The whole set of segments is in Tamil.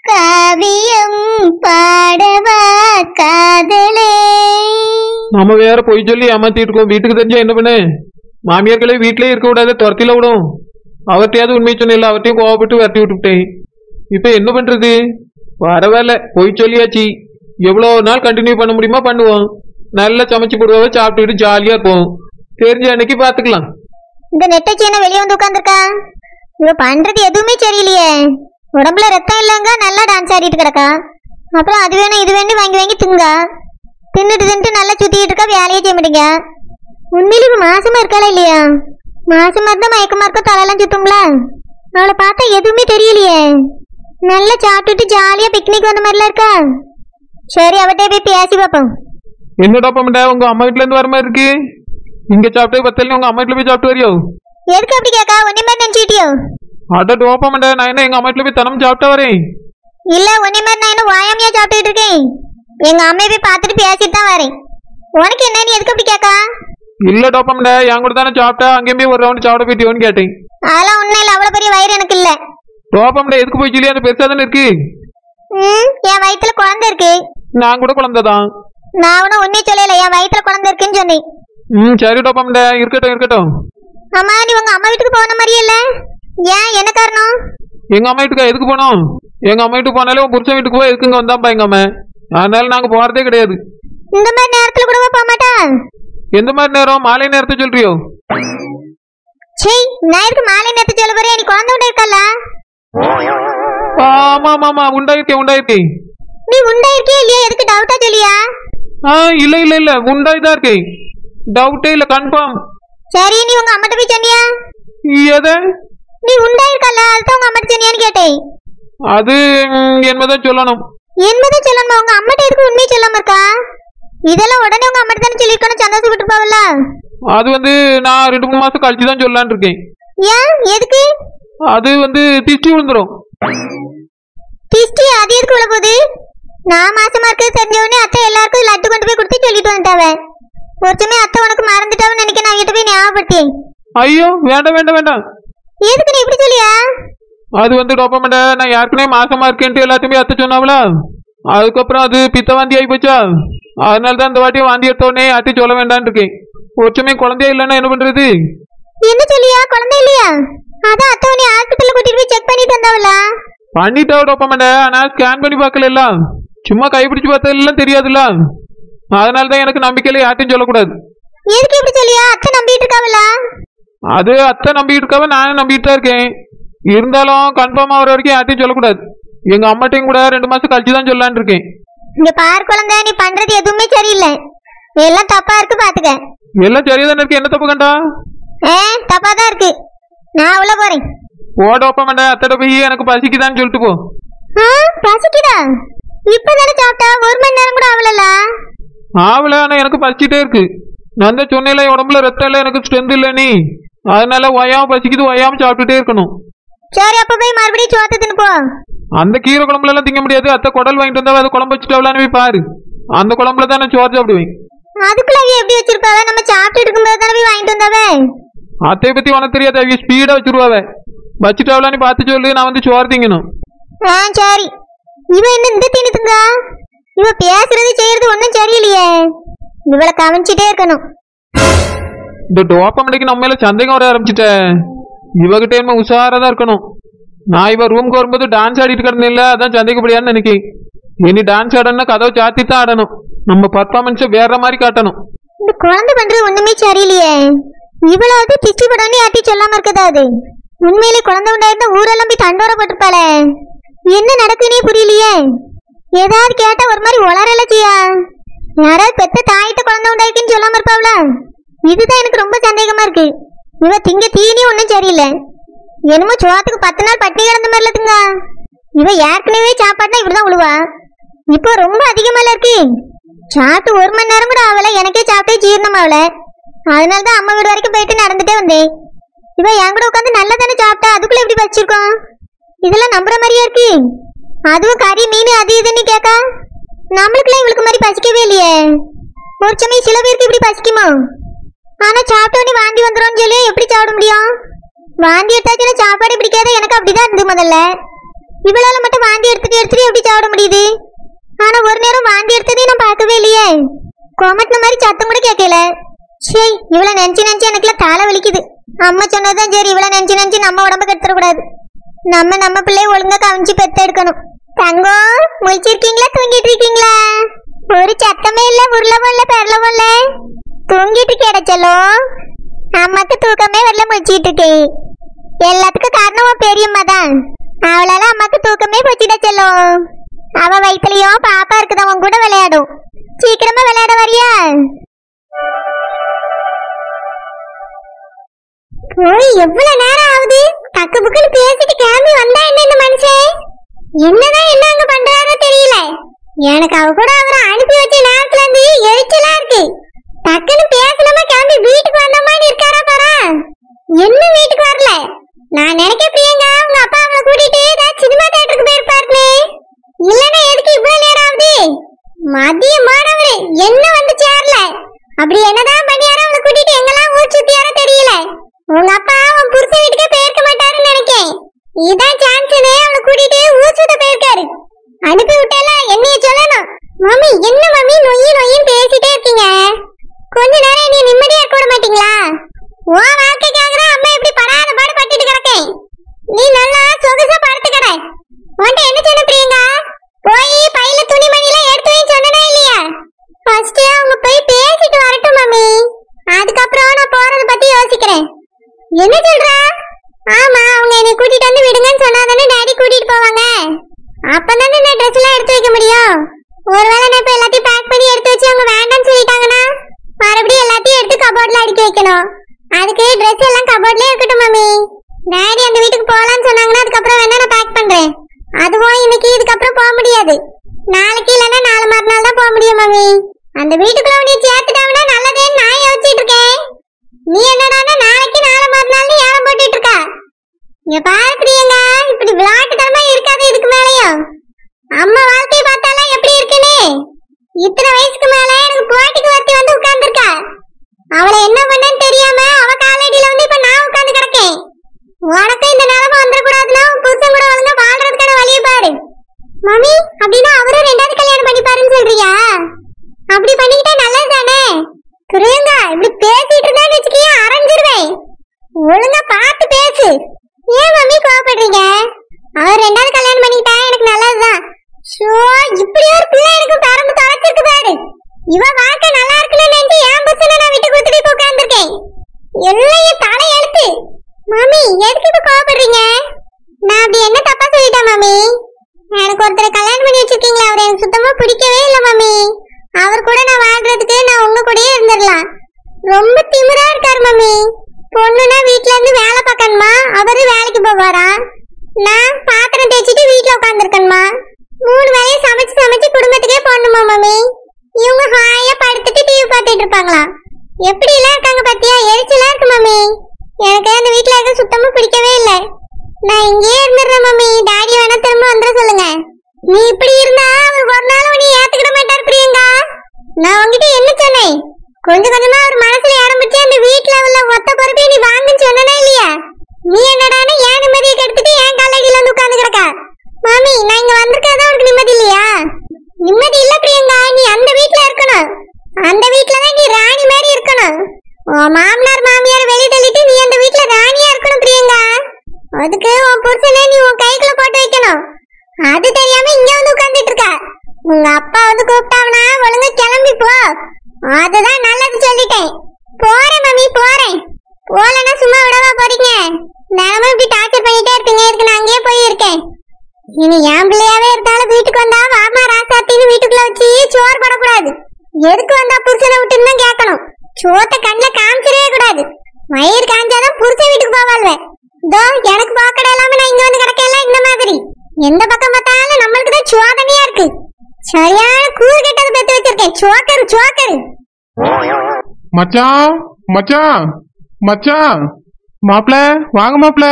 காவியம் பாடவா காதலே. நம்ம வேற போய் சொல்லி ஏமாத்திட்டு இருக்கோம். வீட்டுக்கு தெரிஞ்சா என்ன பண்ணு? மாமியார்களே வீட்லயே இருக்க கூடாது, துரத்தில விடும். அவர்கிட்டயாவது உண்மை சொன்ன, அவர்கிட்டையும் கோவப்பட்டு விரட்டி விட்டுவிட்டேன். இப்ப என்ன பண்றது? பரவாயில்ல, போய் சொல்லியாச்சு. எவ்வளவு நாள் கண்டினியூ பண்ண முடியுமா பண்ணுவோம். நல்லா சமைச்சு போடுவாங்க, சாப்பிட்டுட்டு ஜாலியா இருப்போம். தெரிஞ்ச அன்னைக்கு பாத்துக்கலாம். இந்த நெட்டச்சி என்ன வெளியே வந்து உட்காந்துருக்கா? இவ பண்றது எதுவுமே சரியில்லையே. உடம்புல ரத்தம் இல்லைங்க, நல்லா டான்ஸ் ஆடிட்டு கிடக்கா. அப்புறம் அது வேணும் இது வேணும் வாங்கி வாங்கி தின்னுட்டு நல்லா சுத்திட்டு இருக்கா, வேலையே செய்ய மாட்டேங்க. உண்மையில இப்ப மாசமா இருக்காளா இல்லையா? மாசமா இருந்தா மயக்கமா இருக்க, தலையெல்லாம் சுத்தும்ல. அவளை பார்த்தா எதுவுமே தெரியலையே. நல்லா சாப்பிட்டுட்டு ஜாலியா பிக்னிக் வந்த மாதிரிலாம் இருக்கா. சரி, அவட்டே போய் பேசி பார்ப்போம். என்னடா பண்ண, உங்க அம்மா வீட்டுல இருந்து வர மாதிரி இருக்கு. இங்க சாப்பிட்டு பத்தல, உங்க அம்மா வீட்டுல போய் சாப்பிட்டு வரியோ? எதுக்கு அப்படி கேக்கா? ஒன்னே மாதிரி நினைச்சுட்டியோ? அட டோப்பமண்ட, நான் என்ன எங்க அம்மா வீட்டுல போய் தனம் சாப்பிட்டா வரேன்? இல்ல, ஒன்னே மாதிரி நான் என்ன வாயாமையா சாப்பிட்டுட்டு இருக்கேன். எங்க அம்மையை போய் பார்த்துட்டு பேசிட்டு தான் வரேன். உனக்கு என்ன, நீ எதுக்கு அப்படி கேக்கா? இல்ல டோப்பமண்ட, என் கூட தானே சாப்பிட்டா, அங்கேயும் போய் ஒரு ரவுண்ட் சாப்பிட போயிட்டியோன்னு கேட்டேன். அதெல்லாம் ஒண்ணும் இல்ல, அவ்வளவு பெரிய வயிறு எனக்கு இல்ல. டோப்பமண்ட எதுக்கு போய் சொல்லி, அந்த பெருசா தானே இருக்கு. என் வயிற்றுல குழந்தை இருக்கு. நான் கூட குழந்தைதான். நான் ஒன்னும் ஒன்னே சொல்லல, என் வயிற்றுல குழந்தை இருக்குன்னு சொன்னேன். சரி டோப்பமண்ட, இருக்கட்டும் இருக்கட்டும். அம்மா, நீ உங்க அம்மா வீட்டுக்கு போன மாதிரியே இல்ல. ஏன், என்ன காரணம்? எங்க அம்மா வீட்டுக்கா? எதுக்கு போனோம்? எங்க அம்மா வீட்டுக்கு போனாலே உன் புருஷன் வீட்டுக்கு போய் எதுக்குங்க வந்தாப்பா எங்க அம்மா. அதனால நாங்க போறதே கிடையாது. இந்த மாதிரி நேரத்துல கூட போக மாட்டா? எந்த மாதிரி நேரம்? மாலை நேரத்தை சொல்றியோ? சரி, நான் எதுக்கு மாலை நேரத்தை சொல்ல போறேன்? நீ குழந்தை உண்டா இருக்கல? ஆமா ஆமா, உண்டாயிருக்கேன். நீ உண்டாயிருக்கே இல்லையா? எதுக்கு டவுட்டா சொல்லியா? இல்ல இல்ல இல்ல, உண்டாய்தான் இருக்கேன். டவுட்டே இல்ல, கன்ஃபார்ம். சரி, நீ உங்க அம்மாட்ட போய் சொன்னியா? எதை? நீ உண்டாயிருக்கல, அதுதான் உங்க அம்மாட்ட சொன்னியான்னு கேட்டேன். அது என்னதான் சொல்லணும். என்னதான் சொல்லணுமா? உங்க அம்மாட்ட எதுக்கு உண்மையை சொல்லாம இருக்கா? இதெல்லாம் உடனே உங்க அம்மாட்ட தானே சொல்லிருக்கணும், சந்தோஷப்பட்டு போவல. அது நான் 2-3 மாசம் கழிச்சு தான் சொல்லலான்னு இருக்கேன். ஏன், எதுக்கு? அது திஷ்டி விழுந்துரும். திஷ்டி? அது எதுக்கு விழ போகுது? நான் மாசமா இருக்கிறது தெரிஞ்ச உடனே அத்தை எல்லாருக்கும் லட்டு கொண்டு போய் கொடுத்து சொல்லிட்டு வந்துட்டாவ. ஒரு சமயம் அத்தை உனக்கு மறந்துட்டாவன்னு நினைக்க, நான் வீட்டை போய் ஞாபகப்படுத்தேன். ஐயோ, வேண்டாம் வேண்டாம் வேண்டாம். எதுக்கு நீ இப்படி சொல்லியா? அது டோப்பமண்ட, நான் யாருக்குனே மாசமா இருக்கேன்ட்டு எல்லாத்தையுமே அத்தை சொன்னாவளா. அதுக்கப்புறம் அது பித்த வாந்தி ஆகி போச்சா. அதனாலதான் இந்த வாட்டி வாந்தி எடுத்தோடனே அத்தை சொல்ல வேண்டான்னு இருக்கேன். ஒரு சமயம் குழந்தையா இல்லைன்னா என்ன பண்றது? என்ன சொல்லியா? குழந்தை இல்லையா? அதான் அத்தை உன்னை ஹாஸ்பிட்டல்ல கூட்டிட்டு போய் செக் பண்ணிட்டு வந்தாவளா? பண்ணிட்டா டோப்பமண்ட, ஆனா ஸ்கேன் பண்ணி பார்க்கல. சும்மா கைப்பிடிச்சு பார்த்ததெல்லாம் தெரியாதுல்ல. அதனாலதான் எனக்கு நம்பிக்கையில யார்ட்டையும் சொல்லக்கூடாது. எதுக்கு இப்படி சொல்லியா? அத்தை நம்பிட்டு இருக்காவல? அது அத்தை நம்பிட்டு இருக்காவ, நானும் நம்பிட்டு தான் இருக்கேன். இருந்தாலும் கன்ஃபார்ம் ஆகிற வரைக்கும் யார்ட்டையும் சொல்லக்கூடாது. எங்க அம்மாட்டையும் கூட 2 மாசம் கழிச்சு தான் சொல்லலான்னு இருக்கேன். இங்க பார் குழந்தை, நீ பண்றது எதுவுமே சரியில்லை. எல்லாம் தப்பா இருக்கு, பாத்துக்க. எல்லாம் சரியாதானே இருக்கு, என்ன தப்பு கண்டா? தப்பா தான் இருக்கு. நான் உள்ள போறேன். டோப்பமண்ட, அத்தட போய் எனக்கு பசிக்குதான்னு சொல்லிட்டு போ. பசிக்குதா? இப்பதானே சாப்பிட்டா, 1 மணி நேரம் கூட ஆகல. ஆவல, ஆனா எனக்கு பசிக்கிட்டே இருக்கு. நான் தான் சொன்னேன்ல, உடம்புல ரத்தம் இல்ல, எனக்கு ஸ்ட்ரென்த் இல்ல. நீ அதனால ஒயாம பசிக்குது, ஒயாம சாப்பிட்டுட்டே இருக்கணும். சரி, அப்ப போய் மறுபடியும் சோத்த தின்னு. அந்த கீரை குழம்புல எல்லாம் திங்க முடியாது. அத்தை குடல் வாங்கிட்டு வந்தா அது குழம்பு வச்சுட்டாவலான்னு போய் பாரு. அந்த குழம்புல தான் நான் சோறு சாப்பிடுவேன். அதுக்குள்ள அவ எப்படி வச்சிருப்பாவ? நம்ம சாப்பிட்டு இருக்கும்போது தானே போய் வாங்கிட்டு வந்தாவே. அத்தையை பத்தி உனக்கு தெரியாது, அவங்க ஸ்பீடா வச்சிருவாவ. வச்சுட்டாவலான்னு பார்த்து சொல்லு, நான் சோறு திங்கணும். சரி. இவ என்ன இந்த தின்னுங்க? இவ பேசுறது செய்யறது ஒன்னும் சரியில்லையே. இவளை கவனிச்சுட்டே இருக்கணும். இந்த டோப்பமண்டைக்கு நம்ம மேல சந்தேகம் வர ஆரம்பிச்சுட்ட. இவகிட்ட என்ன உஷாரா இருக்கணும். நான் இவ ரூம்க்கு வரும்போது டான்ஸ் ஆடிட்டு கிடந்தில்ல, அதான் சந்தேகப்படியான்னு நினைக்கேன். இனி டான்ஸ் ஆடணும்னா கதவை சாத்தி தான் ஆடணும். நம்ம பர்ஃபார்மன்ஸை வேற மாதிரி காட்டணும். இந்த குழந்தை பண்றது ஒண்ணுமே சரியில்லையே. இவளாவது திஷ்டி படம்னு யார்ட்டி சொல்லாம இருக்கதாது. உண்மையிலே குழந்தை உண்டாயிருந்தா ஊரெல்லாம் போய் தண்டோரப்பட்டிருப்பாளே. என்ன நடக்குன்னே புரியலையே. ஏதாவது கேட்டா ஒரு மாதிரி உளறலச்சியா. யாராவது பெத்த தாயிட்ட குழந்தை உண்டாயிருக்குன்னு சொல்லாம இருப்பாவளா? இதுதான் எனக்கு ரொம்ப சந்தேகமா இருக்கு. இவ திங்க தீனி ஒன்னும் சரியில்லை. என்னமோ சோத்துக்கு 10 நாள் பட்டி கிடந்த மாதிரில திங்க. இவ ஏற்கனவே சாப்பாடுனா இப்படிதான் உழுவா. இப்போ ரொம்ப அதிகமால இருக்கு. சாப்பிட்டு 1 மணி நேரம் கூட ஆகல, எனக்கே சாப்பிட்டே ஜீரணம் ஆகல. அதனாலதான் அம்மா வீடு வரைக்கும் போயிட்டு நடந்துட்டே வந்தேன். இவ என் கூட உட்காந்து நல்லா தானே சாப்பிட்டா, அதுக்குள்ள எப்படி வச்சிருக்கோம்? இதெல்லாம் நம்புற மாதிரியா இருக்கு. அதுவும் கறி மீன் அது இதுன்னு கேட்கா. நம்மளுக்குலாம் இவளுக்கு மாதிரி பசிக்கவே இல்லையே. ஒரு சமயம் சில பேருக்கு இப்படி பசிக்குமோ? ஆனா சாப்பிட்டோன்னே வாந்தி வந்துடும் சொல்லி எப்படி சாப்பிட முடியும்? வாந்தி எடுத்தாச்சுன்னா சாப்பாடு பிடிக்காத. எனக்கு அப்படிதான் இருந்து முதல்ல. இவளால மட்டும் வாந்தி எடுத்துட்டு எப்படி சாப்பிட முடியுது? ஆனா ஒரு நேரம் வாந்தி எடுத்ததே நான் பார்க்கவே இல்லையே. கோமட்டின மாதிரி சத்தம் கூட கேட்கல. சே, இவளை நினைச்சு எனக்குல தலை வலிக்குது. அம்மா சொன்னதுதான் சரி. இவளை நினைச்சு நம்ம உடம்பு கெடுத்துடக்கூடாது. நம்ம பிள்ளைய ஒழுங்கா கவனிச்சு பெத்த எடுக்கணும். தங்கம், முழிச்சிருக்கீங்களா தூங்கிட்டு இருக்கீங்களா? ஒரு சத்தமே இல்ல, உருளவும் இல்ல, பெறலவும் இல்ல. தூங்கிட்டு கிடைச்சலோ? அம்மாக்கு தூக்கமே வரல, முழிச்சிட்டு இருக்கேன். எல்லாத்துக்கும் காரணம் உன் பெரியம்மா தான். அவளால அம்மாக்கு தூக்கமே போச்சுட செல்லும். அவ வயிற்றுலயும் பாப்பா இருக்குதான், உன் கூட விளையாடும். சீக்கிரமா விளையாட வரியா? போய் எவ்வளவு நேரம் ஆகுது? தக்கு புக்குன்னு பேசிட்டு கிளம்பி வந்தா என்ன இந்த மனுஷன்? என்னதான் என்ன அங்க பண்றாரோ தெரியல. எனக்கு அவ கூட அவரை அனுப்பி வச்ச நேரத்துல இருந்து எரிச்சலா இருக்கு. டக்குன்னு பேசணுமா கிளம்பி வீட்டுக்கு வந்தோமான்னு இருக்காரா பாரா. என்ன வீட்டுக்கு வரல? நான் நினைக்க பிரியங்கா உங்க அப்பா அவளை கூட்டிட்டு ஏதாவது சினிமா தியேட்டருக்கு போயிருப்பாருன்னு. இல்லன்னா எதுக்கு இவ்வளவு நேரம் ஆகுது? மதியம் போனவரு என்ன வந்து சேரல. அப்படி என்னதான் பண்ணியாரோ அவளை கூட்டிட்டு எங்கெல்லாம் ஊர் சுத்தியாரோ தெரியல. உங்க அப்பா அவன் புருஷன் வீட்டுக்கே போயிருக்க மாட்டாருன்னு நினைக்கேன். இதான் சான்ஸ்னே அவளை கூட்டிட்டு ஊர் சுத்த போயிருக்காரு. அனுப்பி விட்டேல, என்னைய சொல்லணும். மம்மி என்ன மம்மி நொய்யும் பேசிட்டே இருக்கீங்க? கொஞ்ச நேரம் நீ நிம்மதியா இருக்க விட மாட்டீங்களா? உன் வாழ்க்கைக்காக அம்மா எப்படி படாத பாடு பட்டுட்டு கிடக்கேன். நீ நல்லா சொகுசா படுத்து கிட. உன்கிட்ட என்ன சொன்ன பிரியங்கா? போய் பையில துணிமணிலாம் எடுத்து வை சொன்னனே இல்லையா? ஃபர்ஸ்ட் அவங்க போய் பேசிட்டு வரட்டும் மம்மி. அதுக்கப்புறம் நான் போறத பத்தி யோசிக்கிறேன். என்ன சொல்றா? ஆமா, அவங்க என்னை கூட்டிட்டு வந்து விடுங்கன்னு சொன்னாதானே டாடி கூட்டிட்டு போவாங்க. அப்பதானே நான் ட்ரெஸ் எல்லாம் எடுத்து வைக்க முடியும். ஒருவேளை நான் இப்ப எல்லாத்தையும் பேக் பண்ணி எடுத்து வச்சு அவங்க வேண்டாம்னு சொல்லிட்டாங்கன்னா மறுபடியும் எல்லாத்தையும் எடுத்து கபோர்ட்ல அடுக்கி வைக்கணும். அதுக்கு ட்ரெஸ் எல்லாம் கபோர்ட்லயே இருக்கட்டும் மம்மி. டாடி அந்த வீட்டுக்கு போலான்னு சொன்னாங்கன்னா அதுக்கப்புறம் வேணா நான் பேக் பண்றேன். அதுவும் இன்னைக்கு இதுக்கப்புறம் போக முடியாது. நாளைக்கு இல்லைன்னா நாளை மறுநாள் தான் போக முடியும் மம்மி. அந்த வீட்டுக்குள்ள உன்னை சேர்த்துட்டாங்கன்னா நல்லதேன்னு நான் யோசிச்சுட்டு இருக்கேன். நீ என்னடானா நாளைக்கு நாளை மறுநாள்னு ஏலம் போட்டுட்டு இருக்க. இங்க பாரு பிரியங்கா, இப்படி விளையாட்டுத்தனமா இருக்காது இதுக்கு மேலயும். அம்மா வாழ்க்கையை பார்த்தாலாம் எப்படி இருக்குன்னு. இத்தனை வயசுக்கு மேல எனக்கு போட்டிக்கு ஒருத்தி வந்து உட்கார்ந்துருக்கா. அவளை என்ன பண்ணன்னு தெரியாம அவ காலடியில வந்து இப்ப நான் உட்கார்ந்து கிடக்கேன். உனக்கு இந்த நிலைமை வந்துடக்கூடாதுன்னா உன் புருஷன் கூட ஒழுங்கா வாழ்றதுக்கான வழியை பாரு. மம்மி, அப்படின்னா அவரும் ரெண்டாவது கல்யாணம் பண்ணிப்பாருன்னு சொல்றியா? அப்படி பண்ணிக்கிட்டா நல்லது தானே? பிரியங்கா, இப்படி பேசிட்டு இருந்தான்னு வச்சுக்கிய அரைஞ்சிருவேன். ஒழுங்கா பார்த்து பேசு. ஏன் மம்மி கோவப்படுறீங்க? அவர் ரெண்டாவது கல்யாணம் பண்ணிக்கிட்டா எனக்கு நல்லதுதான். ஷோ, இப்படி ஒரு பிள்ளை எனக்கு பரம்பு தொலைச்சிருக்கு பாரு. இவ வாழ்க்கை நல்லா இருக்குன்னு நினைச்சு என் புருஷனை நான் விட்டு கொடுத்துட்டு இப்ப உட்கார்ந்துருக்கேன். எல்லாம் என் தலை எழுத்து. மம்மி, எதுக்கு இப்ப கோவப்படுறீங்க? நான் அப்படி என்ன தப்பா சொல்லிட்டேன் மம்மி? எனக்கு ஒருத்தரை கல்யாணம் பண்ணி வச்சிருக்கீங்களா, அவர் எனக்கு சுத்தமா பிடிக்கவே இல்லை மம்மி. அவர் கூட நான் வாழ்றதுக்கு நான் உங்க கூடயே இருந்துடலாம். ரொம்ப திமிரா இருக்காரு மம்மி. பொண்ணுனா வீட்டுல இருந்து வேலை பார்க்கணுமா, அவரு வேலைக்கு போவாரா? நான் பாத்திரம் தேய்ச்சிட்டு வீட்டுல உட்காந்துருக்கணுமா? 3 வேளையும் சமைச்சு குடும்பத்துக்கே போடணுமா மம்மி? இவங்க ஹாயா படுத்துட்டு டிவி பார்த்துட்டு இருப்பாங்களா? எப்படி எல்லாம் இருக்காங்க பாத்தியா? எரிச்சலா இருக்கு மம்மி. எனக்கு அந்த வீட்டுல இருக்க சுத்தமா பிடிக்கவே இல்லை. நான் இங்கேயே இருந்துடுறேன் மம்மி. டாடி வேணா திரும்ப வந்துட சொல்லுங்க. நீ இப்படி இருந்தா அவர் ஒரு நாள் உன்னை ஏத்துக்கிட மாட்டார் பிரியங்கா. நான் உங்ககிட்ட என்ன சொன்னேன்? கொஞ்சம் கொஞ்சமா அவர் மனசுல இடம் பிடிச்சி அந்த வீட்டுல உள்ள மொத்த பொறுப்பை நீ வாங்குன்னு சொன்னனே இல்லையா? நீ என்னடானா ஏன் நிம்மதியை கெடுத்துட்டு ஏன் காலடியில வந்து உட்கார்ந்து கிடக்கா? மாமி, நான் இங்க வந்திருக்கதான் உனக்கு நிம்மதி இல்லையா? நிம்மதி இல்ல பிரியங்கா, நீ அந்த வீட்டுல இருக்கணும். அந்த வீட்டுலதான் நீ ராணி மாதிரி இருக்கணும். உன் மாமனார் மாமியார் வெளியே தள்ளிட்டு நீ அந்த வீட்டுல ராணியா இருக்கணும் பிரியங்கா. அதுக்கு உன் புருஷனை நீ உன் கைக்குள்ள போட்டு வைக்கணும். அது தெரியாம இங்க வந்து உட்கார்ந்துட்டு இருக்க. உங்க அப்பா வந்து கூப்பிட்டாவனா ஒழுங்கா கிளம்பி போ. அதுதான் நல்லது சொல்லிட்டேன். போறேன் மம்மி, போறேன். போலன்னா சும்மா விடவா போறீங்க? நாம இப்படி டார்ச்சர் பண்ணிட்டே இருப்பீங்க. இதுக்கு நான் அங்கேயே போயிருக்கேன். இனி என் பிள்ளையாவே இருந்தாலும் வீட்டுக்கு வந்தா வாமா ராசாத்தின்னு வீட்டுக்குள்ள வச்சு சோறு போடக்கூடாது. எதுக்கு வந்தா புருஷனை விட்டுன்னு தான் கேட்கணும். சோத்தை கண்ணில் காமிச்சிடவே கூடாது. வயிறு காஞ்சாதான் புருஷன் வீட்டுக்கு போவாள்வேன். இதோ எனக்கு போக்கடை இல்லாம நான் இங்க வந்து கிடக்கலாம். இந்த மாதிரி எந்த பக்கம் பார்த்தாலும் நம்மளுக்கு தான் சோதனையா இருக்கு. சரியான கூறு கெட்டது பெத்து வச்சிருக்கேன். சோக்கரு. மச்சான் மச்சான் மச்சான், மாப்பிள வாங்க. மாப்பிள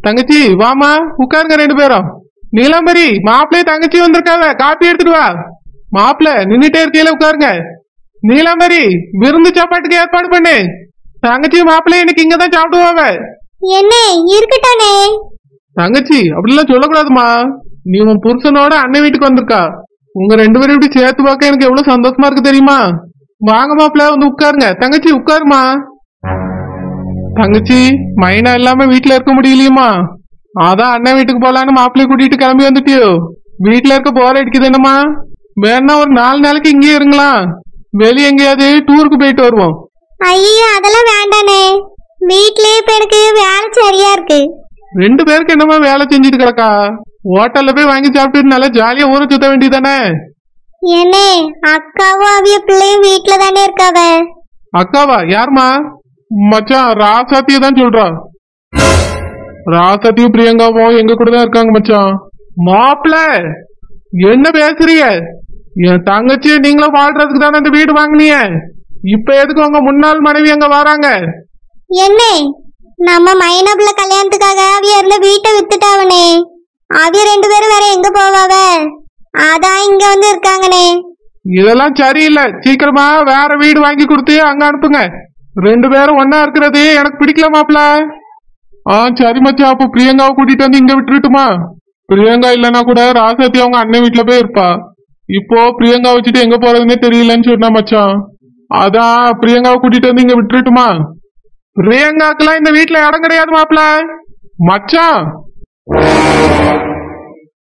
தங்கச்சி வாமா, உட்காருங்க 2 பேரும். நீலாம்பரி, மாப்பிள்ளைய தங்கச்சி வந்திருக்காவ, காப்பி எடுத்துட்டு வா. மாப்பிள நின்னுட்டே இருக்கையில உட்காருங்க. நீலாம்பரி, விருந்து சாப்பாட்டுக்கு ஏற்பாடு பண்ணு. தங்கச்சி மாப்பிள்ளை இன்னைக்கு இங்கதான் சாப்பிடுவாவ. என்ன இருக்கட்டானே? தங்கச்சி அப்படிலாம் சொல்லக்கூடாதுமா. நீ உன் புருஷனோட அண்ணன் வீட்டுக்கு வந்திருக்கா. உங்க 2 பேரும் இப்படி சேர்த்து பார்க்க எனக்கு எவ்வளவு சந்தோஷமா இருக்கு தெரியுமா? வாங்க மாப்பிள்ள, வந்து உட்காருங்க. தங்கச்சி உட்காருமா. தங்கச்சி மைனா இல்லாம வீட்டுல இருக்க முடியலையுமா? அதான் அண்ணன் வீட்டுக்கு போலான்னு மாப்பிள்ளைய கூட்டிட்டு கிளம்பி வந்துட்டியோ? வீட்டுல இருக்க போர் அடிக்குது என்னமா? வேணா ஒரு 4 நாளைக்கு இங்கேயே இருங்களா? வெளியே எங்கேயாவது டூருக்கு போயிட்டு வருவோம். ஐயோ அதெல்லாம் வேண்டானே, வீட்லயே இப்ப எனக்கு வேலை சரியா இருக்கு. 2 பேருக்கு என்னமா வேலை செஞ்சுட்டு கிடக்கா? ஹோட்டல்ல போய் வாங்கி சாப்பிட்டு நல்லா ஜாலியா ஊரை சுத்த வேண்டியதானே? ஏனே அக்காவும் அவிய பிள்ளையும் வீட்டுல தானே இருக்காவ. அக்காவா? யாருமா? மச்சான் ராசாத்திய தான் சொல்றா. ராசாத்தியும் பிரியங்காவும் எங்க கூட தான் இருக்காங்க மச்சான். மாப்பிள்ள என்ன பேசுறிய? என் தங்கச்சிய நீங்களும் வாழ்றதுக்கு தானே இந்த வீடு வாங்கினிய. இப்ப எதுக்கு உங்க முன்னாள் மனைவி அங்க வராங்க? என்ன நம்ம மைனா பிள்ளை கல்யாணத்துக்காக அவிய இருந்த வீட்டை வித்துட்டாவனே. அவிய 2 பேரும் வேற எங்க போவாவ? அதான் இங்க வந்து இருக்காங்கனே. இதெல்லாம் சரியில்லை. சீக்கிரமா வேற வீடு வாங்கி கொடுத்து அங்க அனுப்புங்க. 2 பேரும் ஒன்னா இருக்கிறது எனக்கு பிடிக்கல மாப்பிள்ள. சரி மச்சான், அப்போ பிரியங்காவை கூட்டிட்டு வந்து இங்க விட்டுட்டுமா? பிரியங்கா இல்லைன்னா கூட ராசாத்தி அவங்க அண்ணன் வீட்டுல போய் இருப்பா. இப்போ பிரியங்கா வச்சுட்டு எங்க போறதுன்னே தெரியலன்னு சொன்னா மச்சான். அதான் பிரியங்காவை கூட்டிட்டு வந்து இங்க விட்டுட்டுமா? பிரியங்காக்கெல்லாம் இந்த வீட்டுல இடம் கிடையாது மாப்பிள்ள. மச்சான்